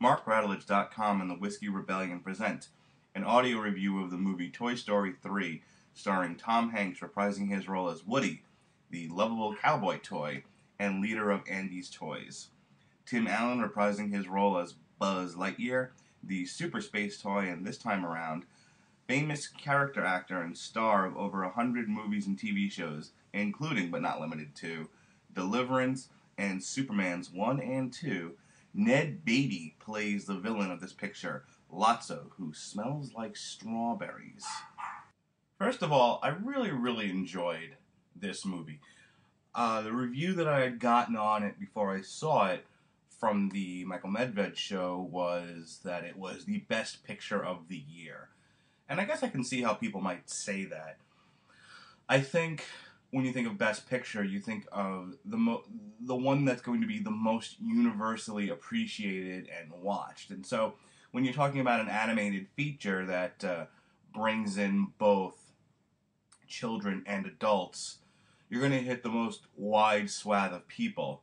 MarkRatledge.com and the Whiskey Rebellion present an audio review of the movie Toy Story 3, starring Tom Hanks reprising his role as Woody, the lovable cowboy toy and leader of Andy's Toys. Tim Allen reprising his role as Buzz Lightyear, the super space toy, and this time around, famous character actor and star of over 100 movies and TV shows, including but not limited to Deliverance and Superman's 1 and 2, Ned Beatty plays the villain of this picture, Lotso, who smells like strawberries. First of all, I really enjoyed this movie. The review that I had gotten on it before I saw it from the Michael Medved show was that it was the best picture of the year. And I guess I can see how people might say that. I think when you think of Best Picture, you think of the one that's going to be the most universally appreciated and watched. And so when you're talking about an animated feature that brings in both children and adults, you're going to hit the most wide swath of people.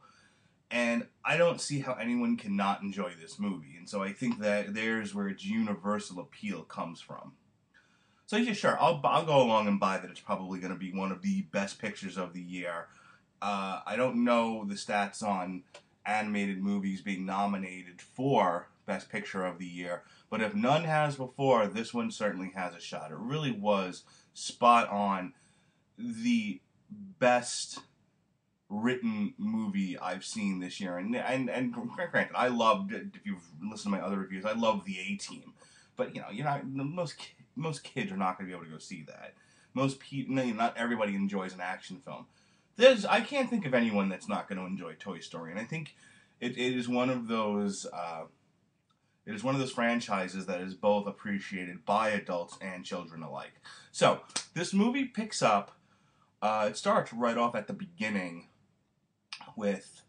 And I don't see how anyone cannot enjoy this movie. And so I think that there's where its universal appeal comes from. So yeah, sure, I'll go along and buy that it's probably going to be one of the best pictures of the year. I don't know the stats on animated movies being nominated for Best Picture of the Year, but if none has before, this one certainly has a shot. It really was spot on the best written movie I've seen this year. And granted, I loved it. If you've listened to my other reviews, I love the A-Team. But, you're not, most kids are not going to be able to go see that. Most people, not everybody enjoys an action film. I can't think of anyone that's not going to enjoy Toy Story, and I think it is one of those. It is one of those franchises that is both appreciated by adults and children alike. So this movie picks up. It starts right off at the beginning with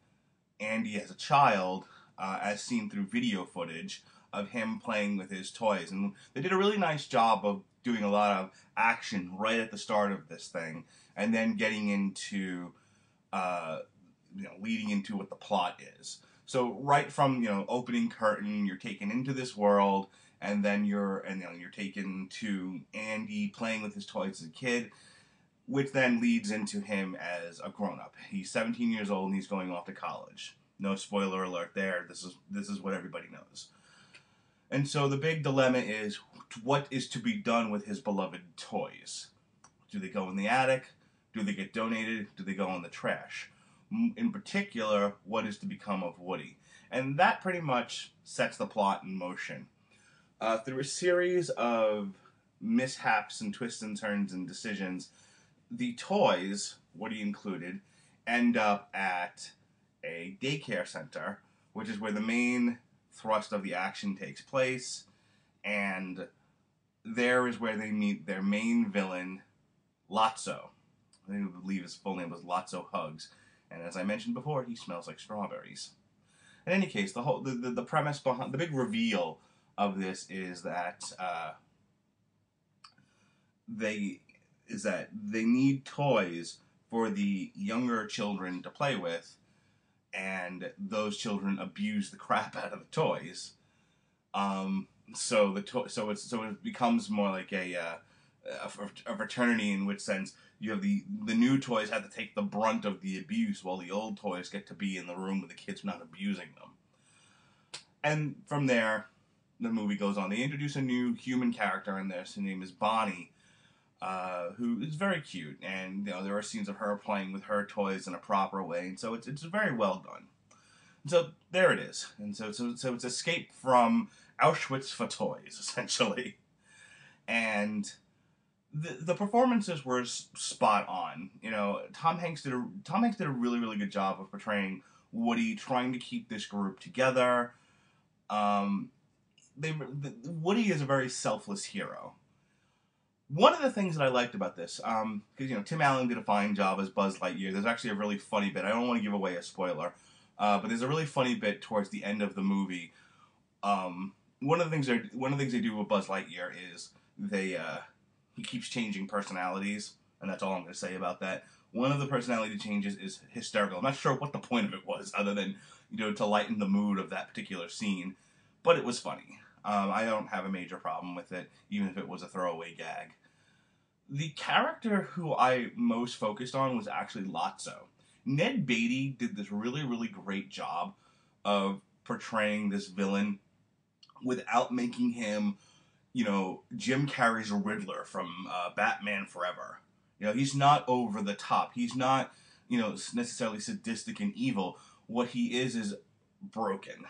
Andy as a child, as seen through video footage of him playing with his toys. And they did a really nice job of doing a lot of action right at the start of this thing, and then getting into, leading into what the plot is. So right from, opening curtain, you're taken into this world, and then you're taken to Andy playing with his toys as a kid, which then leads into him as a grown-up. He's 17 years old and he's going off to college. No spoiler alert there. This is what everybody knows. And so the big dilemma is, what is to be done with his beloved toys? Do they go in the attic? Do they get donated? Do they go in the trash? In particular, what is to become of Woody? And that pretty much sets the plot in motion. Through a series of mishaps and twists and turns and decisions, the toys, Woody included, end up at a daycare center, which is where the main thrust of the action takes place, and there is where they meet their main villain, Lotso. I believe his full name was Lotso Hugs, and as I mentioned before, he smells like strawberries. In any case, the premise behind the big reveal of this is that they need toys for the younger children to play with, and those children abuse the crap out of the toys. So it becomes more like a fraternity, in which sense you have the new toys have to take the brunt of the abuse, while the old toys get to be in the room with the kids not abusing them. And from there, the movie goes on. They introduce a new human character in this. Her name is Bonnie, who is very cute, and there are scenes of her playing with her toys in a proper way, and so it's very well done. And so there it is, and so it's escape from Auschwitz for toys, essentially. And the performances were spot on. Tom Hanks did a really good job of portraying Woody, trying to keep this group together. Woody is a very selfless hero. One of the things that I liked about this, because Tim Allen did a fine job as Buzz Lightyear. There's actually a really funny bit. I don't want to give away a spoiler, but there's a really funny bit towards the end of the movie. One of the things they do with Buzz Lightyear is he keeps changing personalities, and that's all I'm going to say about that. One of the personality changes is hysterical. I'm not sure what the point of it was, other than to lighten the mood of that particular scene. but it was funny. I don't have a major problem with it, even if it was a throwaway gag. The character who I most focused on was actually Lotso. Ned Beatty did this really, really great job of portraying this villain without making him, Jim Carrey's Riddler from Batman Forever. He's not over the top. He's not, necessarily sadistic and evil. What he is broken.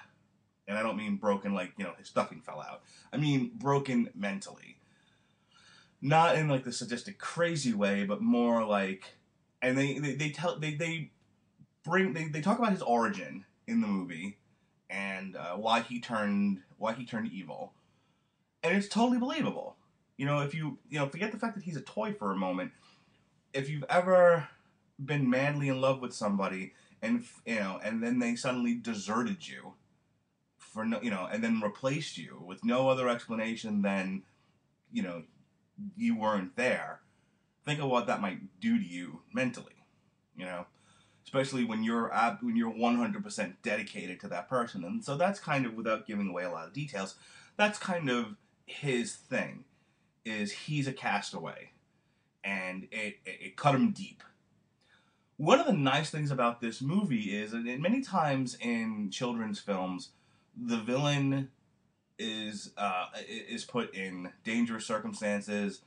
And I don't mean broken like, his stuffing fell out. I mean broken mentally. Not in like the sadistic crazy way, but more like, and they talk about his origin in the movie and why he turned evil. And it's totally believable. If you forget the fact that he's a toy for a moment, if you've ever been madly in love with somebody and then they suddenly deserted you for and then replaced you with no other explanation than you weren't there, think of what that might do to you mentally, especially when you're 100% dedicated to that person. And so that's kind of, without giving away a lot of details, that's kind of his thing, is he's a castaway, and it cut him deep. One of the nice things about this movie is that many times in children's films, the villain is put in dangerous circumstances.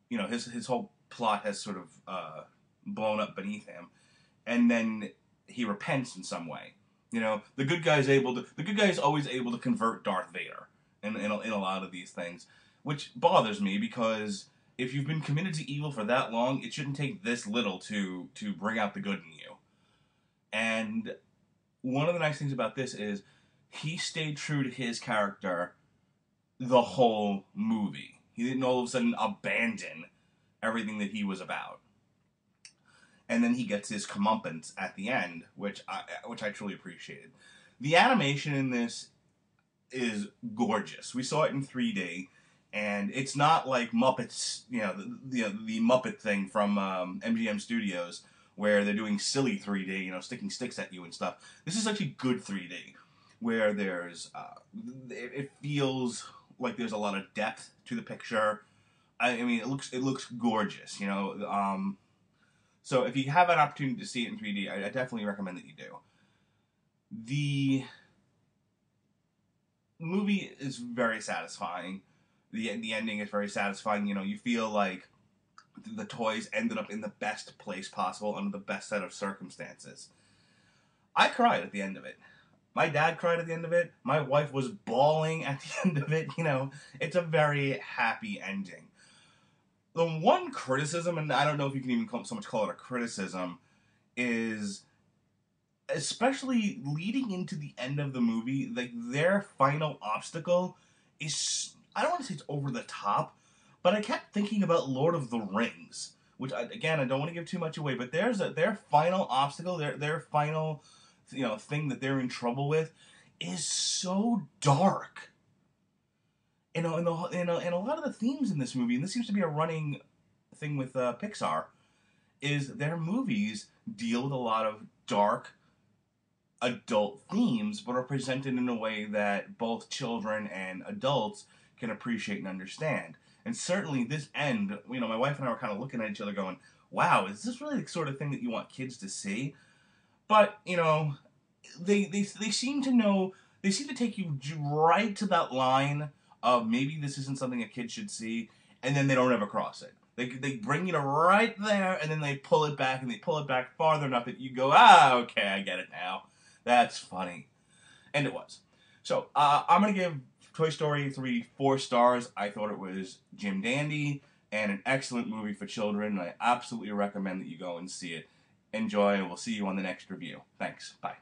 His whole plot has sort of blown up beneath him, and then he repents in some way. The good guy is always able to convert Darth Vader in a lot of these things, which bothers me, because if you've been committed to evil for that long, it shouldn't take this little to bring out the good in you. And one of the nice things about this is he stayed true to his character the whole movie. He didn't all of a sudden abandon everything that he was about. And then he gets his comeuppance at the end, which I truly appreciated. The animation in this is gorgeous. We saw it in 3D, and it's not like Muppets, the Muppet thing from MGM Studios, where they're doing silly 3D, sticking sticks at you and stuff. This is actually good 3D, where there's, it feels like there's a lot of depth to the picture. I mean, it looks gorgeous, So if you have an opportunity to see it in 3D, I definitely recommend that you do. The movie is very satisfying. The ending is very satisfying. You feel like the toys ended up in the best place possible under the best set of circumstances. I cried at the end of it. My dad cried at the end of it. My wife was bawling at the end of it. It's a very happy ending. The one criticism, and I don't know if you can even so much call it a criticism, is especially leading into the end of the movie, like their final obstacle is, I don't want to say it's over the top, but I kept thinking about Lord of the Rings, which I don't want to give too much away, but their final obstacle, their final thing that they're in trouble with is so dark. And a lot of the themes in this movie, and this seems to be a running thing with Pixar, is their movies deal with a lot of dark adult themes, but are presented in a way that both children and adults can appreciate and understand. And certainly this end, my wife and I were kind of looking at each other going, wow, is this really the sort of thing that you want kids to see? But, they seem to know, they seem to take you right to that line of maybe this isn't something a kid should see, and then they don't ever cross it. They bring you to right there, and then they pull it back, and they pull it back farther enough that you go, okay, I get it now. That's funny. And it was. So, I'm going to give Toy Story 3 4 stars. I thought it was Jim Dandy, and an excellent movie for children. I absolutely recommend that you go and see it. Enjoy, and we'll see you on the next review. Thanks. Bye.